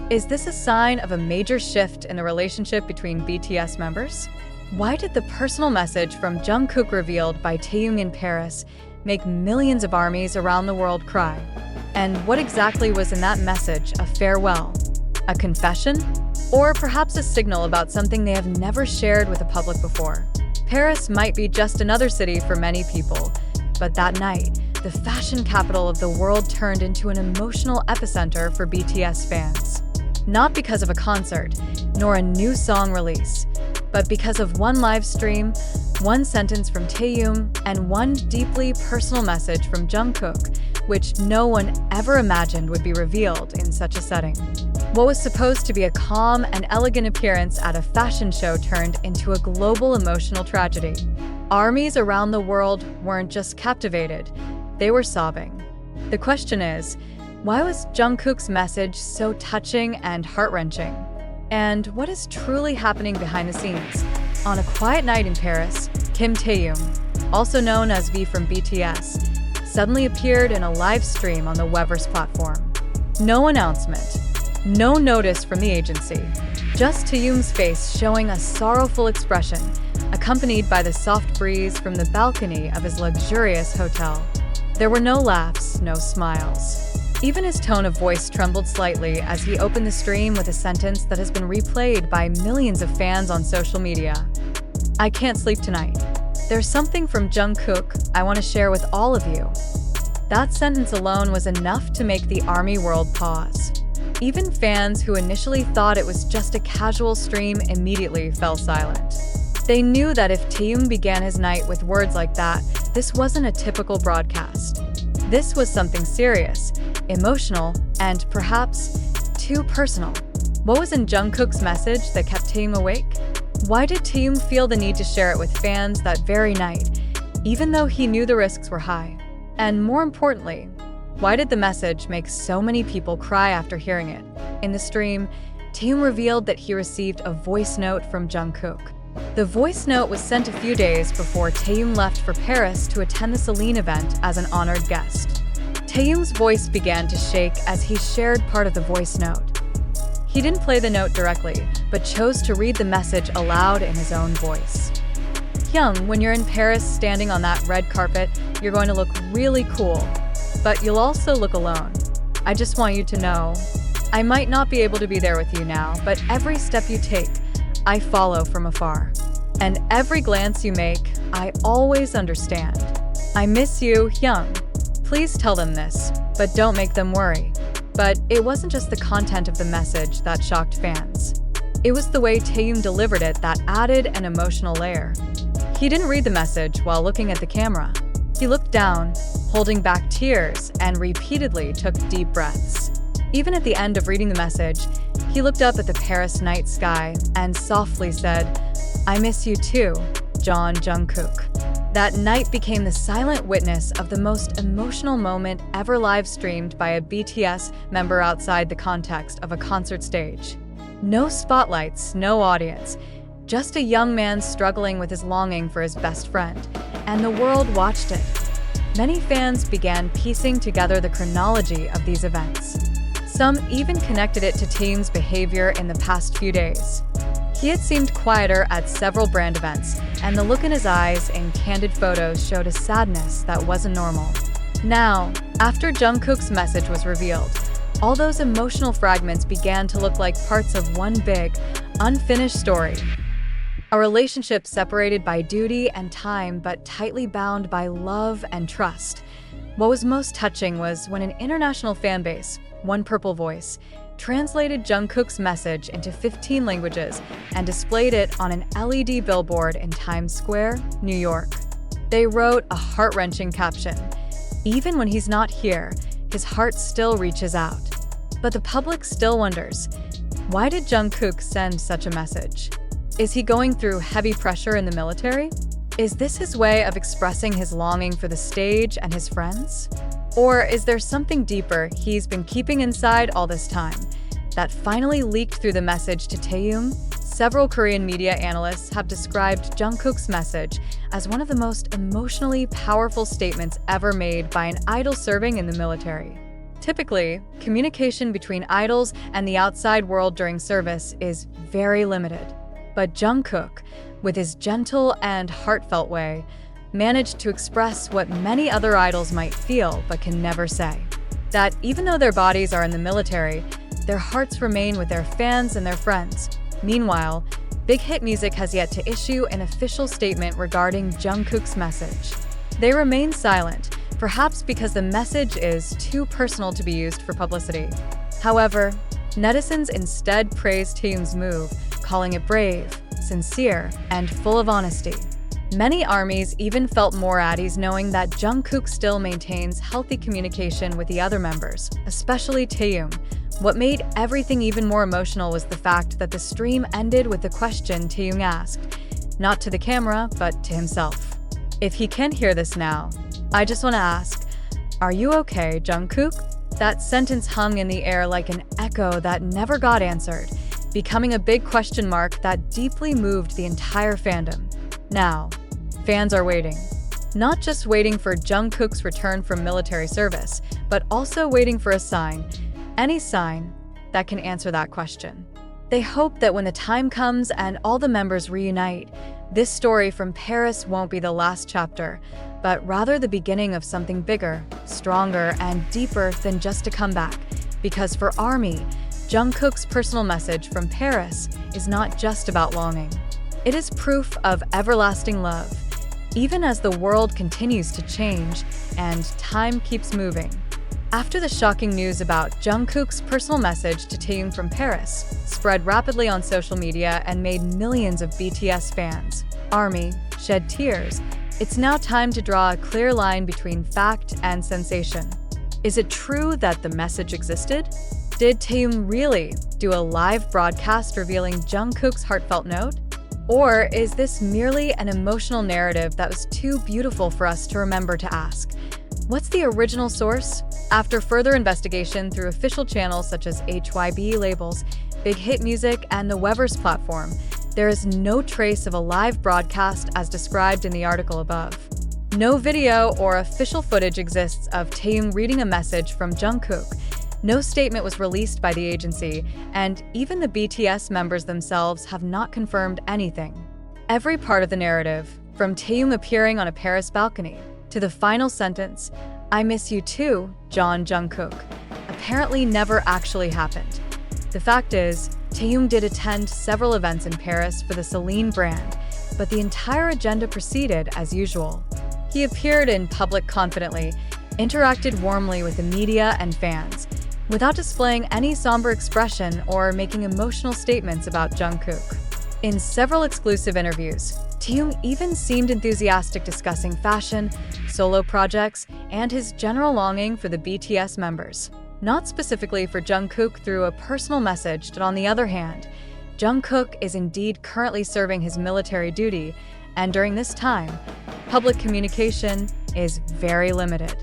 Is this a sign of a major shift in the relationship between BTS members? Why did the personal message from Jungkook revealed by Taehyung in Paris make millions of armies around the world cry? And what exactly was in that message a farewell? A confession? Or perhaps a signal about something they have never shared with the public before? Paris might be just another city for many people, but that night, the fashion capital of the world turned into an emotional epicenter for BTS fans. Not because of a concert, nor a new song release, but because of one live stream, one sentence from Taehyung, and one deeply personal message from Jungkook, which no one ever imagined would be revealed in such a setting. What was supposed to be a calm and elegant appearance at a fashion show turned into a global emotional tragedy. Armies around the world weren't just captivated, they were sobbing. The question is, why was Jungkook's message so touching and heart-wrenching? And what is truly happening behind the scenes? On a quiet night in Paris, Kim Taehyung, also known as V from BTS, suddenly appeared in a live stream on the Weverse platform. No announcement, no notice from the agency, just Taehyung's face showing a sorrowful expression, accompanied by the soft breeze from the balcony of his luxurious hotel. There were no laughs, no smiles. Even his tone of voice trembled slightly as he opened the stream with a sentence that has been replayed by millions of fans on social media. "I can't sleep tonight. There's something from Jungkook I want to share with all of you." That sentence alone was enough to make the ARMY world pause. Even fans who initially thought it was just a casual stream immediately fell silent. They knew that if Taehyung began his night with words like that, this wasn't a typical broadcast. This was something serious, emotional, and perhaps too personal. What was in Jungkook's message that kept Taehyung awake? Why did Taehyung feel the need to share it with fans that very night, even though he knew the risks were high? And more importantly, why did the message make so many people cry after hearing it? In the stream, Taehyung revealed that he received a voice note from Jungkook. The voice note was sent a few days before Taehyung left for Paris to attend the Seulanga event as an honored guest. Taehyung's voice began to shake as he shared part of the voice note. He didn't play the note directly, but chose to read the message aloud in his own voice. "Hyung, when you're in Paris standing on that red carpet, you're going to look really cool, but you'll also look alone. I just want you to know, I might not be able to be there with you now, but every step you take, I follow from afar. And every glance you make, I always understand. I miss you, Hyung." Please tell them this, but don't make them worry. But it wasn't just the content of the message that shocked fans. It was the way Taehyung delivered it that added an emotional layer. He didn't read the message while looking at the camera. He looked down, holding back tears, and repeatedly took deep breaths. Even at the end of reading the message, he looked up at the Paris night sky and softly said, "I miss you too, Jungkook." That night became the silent witness of the most emotional moment ever live-streamed by a BTS member outside the context of a concert stage. No spotlights, no audience, just a young man struggling with his longing for his best friend, and the world watched it. Many fans began piecing together the chronology of these events. Some even connected it to Taehyung's behavior in the past few days. He had seemed quieter at several brand events, and the look in his eyes in candid photos showed a sadness that wasn't normal. Now, after Jungkook's message was revealed, all those emotional fragments began to look like parts of one big, unfinished story. A relationship separated by duty and time but tightly bound by love and trust. What was most touching was when an international fanbase, One Purple Voice, translated Jungkook's message into 15 languages and displayed it on an LED billboard in Times Square, New York. They wrote a heart-wrenching caption, "Even when he's not here, his heart still reaches out." But the public still wonders, why did Jungkook send such a message? Is he going through heavy pressure in the military? Is this his way of expressing his longing for the stage and his friends? Or is there something deeper he's been keeping inside all this time that finally leaked through the message to Taehyung? Several Korean media analysts have described Jungkook's message as one of the most emotionally powerful statements ever made by an idol serving in the military. Typically, communication between idols and the outside world during service is very limited. But Jungkook, with his gentle and heartfelt way, managed to express what many other idols might feel but can never say. That even though their bodies are in the military, their hearts remain with their fans and their friends. Meanwhile, Big Hit Music has yet to issue an official statement regarding Jungkook's message. They remain silent, perhaps because the message is too personal to be used for publicity. However, netizens instead praised Taehyung's move, calling it brave, sincere, and full of honesty. Many ARMYs even felt more at ease knowing that Jungkook still maintains healthy communication with the other members, especially Taehyung. What made everything even more emotional was the fact that the stream ended with a question Taehyung asked, not to the camera, but to himself. If he can hear this now, I just want to ask, are you okay, Jungkook? That sentence hung in the air like an echo that never got answered, becoming a big question mark that deeply moved the entire fandom. Now, fans are waiting. Not just waiting for Jungkook's return from military service, but also waiting for a sign, any sign, that can answer that question. They hope that when the time comes and all the members reunite, this story from Paris won't be the last chapter, but rather the beginning of something bigger, stronger, and deeper than just a comeback. Because for ARMY, Jungkook's personal message from Paris is not just about longing. It is proof of everlasting love, even as the world continues to change and time keeps moving. After the shocking news about Jungkook's personal message to Taehyung from Paris spread rapidly on social media and made millions of BTS fans, ARMY, shed tears, it's now time to draw a clear line between fact and sensation. Is it true that the message existed? Did Taehyung really do a live broadcast revealing Jungkook's heartfelt note? Or is this merely an emotional narrative that was too beautiful for us to remember to ask? What's the original source? After further investigation through official channels such as hybe labels, Big Hit Music, and the weverse platform, there is no trace of a live broadcast as described in the article above. No video or official footage exists of Taehyung reading a message from Jungkook. No statement was released by the agency, and even the BTS members themselves have not confirmed anything. Every part of the narrative, from Taehyung appearing on a Paris balcony to the final sentence, "I miss you too, John Jungkook," apparently never actually happened. The fact is, Taehyung did attend several events in Paris for the Celine brand, but the entire agenda proceeded as usual. He appeared in public confidently, interacted warmly with the media and fans, without displaying any somber expression or making emotional statements about Jungkook. In several exclusive interviews, Taehyung even seemed enthusiastic discussing fashion, solo projects, and his general longing for the BTS members. Not specifically for Jungkook through a personal message, but on the other hand, Jungkook is indeed currently serving his military duty, and during this time, public communication is very limited.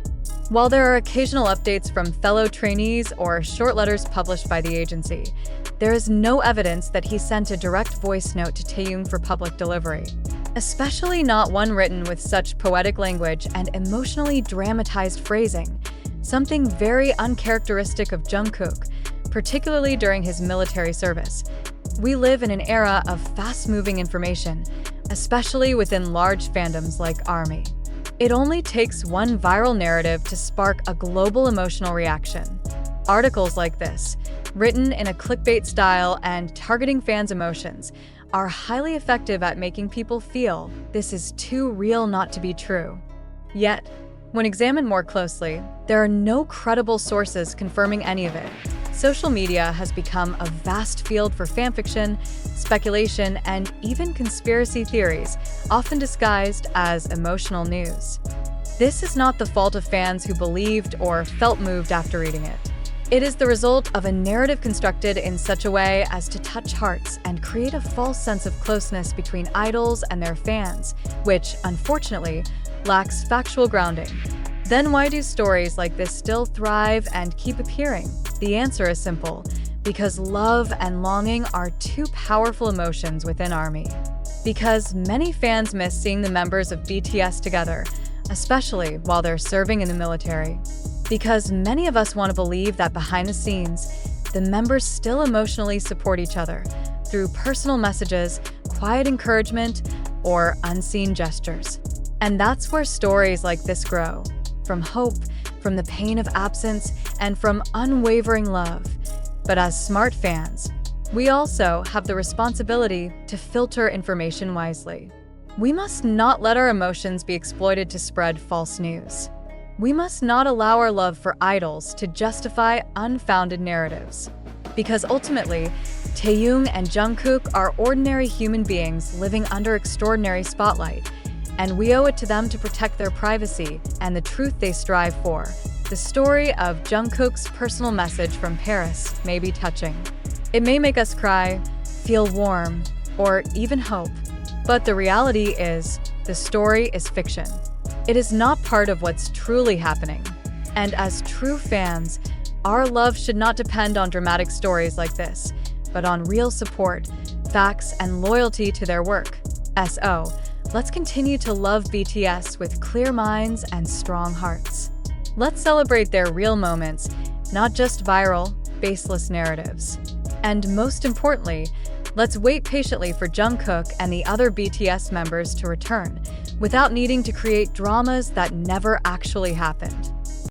While there are occasional updates from fellow trainees or short letters published by the agency, there is no evidence that he sent a direct voice note to Taehyung for public delivery, especially not one written with such poetic language and emotionally dramatized phrasing, something very uncharacteristic of Jungkook, particularly during his military service. We live in an era of fast-moving information, especially within large fandoms like ARMY. It only takes one viral narrative to spark a global emotional reaction. Articles like this, written in a clickbait style and targeting fans' emotions, are highly effective at making people feel this is too real not to be true. Yet, when examined more closely, there are no credible sources confirming any of it. Social media has become a vast field for fanfiction, speculation, and even conspiracy theories, often disguised as emotional news. This is not the fault of fans who believed or felt moved after reading it. It is the result of a narrative constructed in such a way as to touch hearts and create a false sense of closeness between idols and their fans, which, unfortunately, lacks factual grounding. Then why do stories like this still thrive and keep appearing? The answer is simple: because love and longing are two powerful emotions within ARMY. Because many fans miss seeing the members of BTS together, especially while they're serving in the military. Because many of us want to believe that behind the scenes, the members still emotionally support each other through personal messages, quiet encouragement, or unseen gestures. And that's where stories like this grow, from hope, from the pain of absence, and from unwavering love. But as smart fans, we also have the responsibility to filter information wisely. We must not let our emotions be exploited to spread false news. We must not allow our love for idols to justify unfounded narratives. Because ultimately, Taehyung and Jungkook are ordinary human beings living under extraordinary spotlight, and we owe it to them to protect their privacy and the truth they strive for. The story of Jungkook's personal message from Paris may be touching. It may make us cry, feel warm, or even hope. But the reality is, the story is fiction. It is not part of what's truly happening. And as true fans, our love should not depend on dramatic stories like this, but on real support, facts, and loyalty to their work. So, let's continue to love BTS with clear minds and strong hearts. Let's celebrate their real moments, not just viral, baseless narratives. And most importantly, let's wait patiently for Jungkook and the other BTS members to return, without needing to create dramas that never actually happened.